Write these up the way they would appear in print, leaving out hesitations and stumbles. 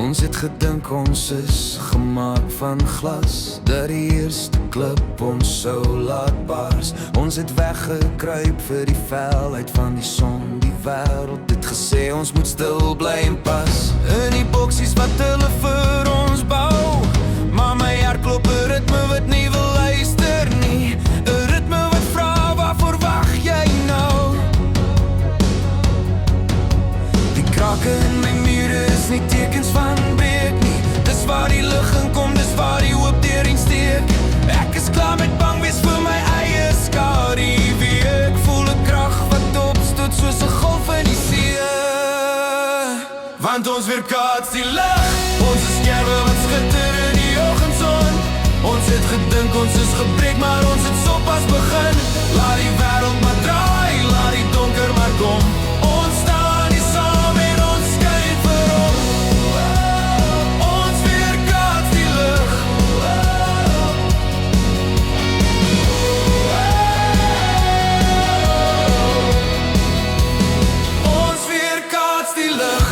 Ons het gedink ons is gemaak van glas, dat die eerste klip ons sou laat bars. Ons het weggekruip vir die felheid van die son. Die wêreld het gesê ons moet stil bly en pas in die boksies wat hulle vir ons bou. Maar my hart klop 'n ritme wat nie wil luister nie, 'n ritme wat vra waarvoor wag jy nou? Die krake in my mure is nie tekens van breek nie, dis waar die lig inkom, dis waar die hoop deurin steek. Ek is klaar met bang wees vir my eie skadu. Wie ek voel 'n krag wat opstoot soos 'n golf in die see. Want ons weerkaats die lig, ons is skerwe wat skitter in die oggendson. Ons het gedink ons is gebreek, maar ons het sopas begin. Laat die wêreld maar draai, laat die donker maar kom. Ons staan hier saam en ons skyn vir hom. Ons weerkaats die lig. Ons weerkaats die lig.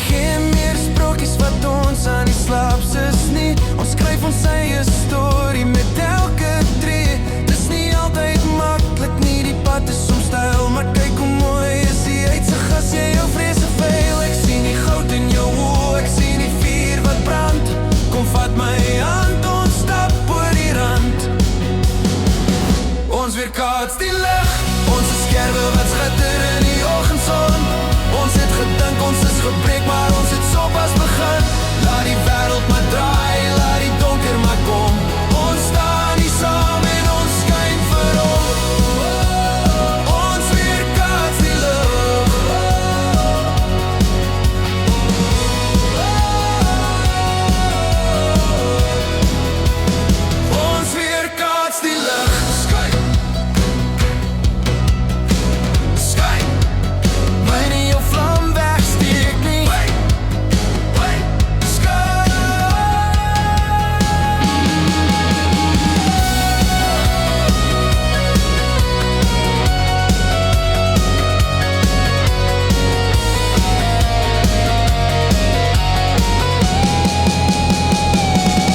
Geen meer sprokies wat ons aan die slaap sis nie. Ons skryf ons eie storie met elke tree. Dis nie altyd maklik nie, die pad is soms styl, maar kyk hoe mooi is die uitsig as jy jou vrese veil. Ek sien die goud in jou oë, ek sien die vuur wat brand. Kom vat my hand, ons stap oor die rand. Ons weerkaats die lig, ons is skerwe wat skitter in die oggendson. Ons het gedink ons is gebreek, maar ons het sopas begin. Laat die wêreld maar draai, laat die donker maar kom. Ons staan hier saam en ons skyn vir hom. Ons weerkaats die lig. Ons weerkaats die lig. Skyn. Skyn. Wanneer jou vlam wegsteek nie. Skyn.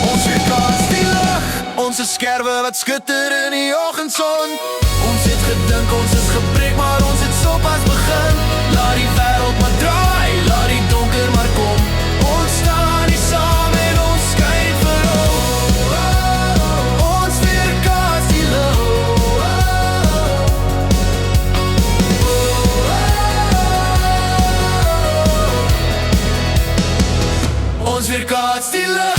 Ons weerkaats die lig. Ons is skerwe wat skitter in die oggendson. Ons het gedink ons is gebreek, maar ons het sopas begin. Laat die wêreld maar draai, laat die donker maar kom. Ons staan hier saam en ons skyn vir hom. Ons weerkaats die lig. Ons weerkaats die lig.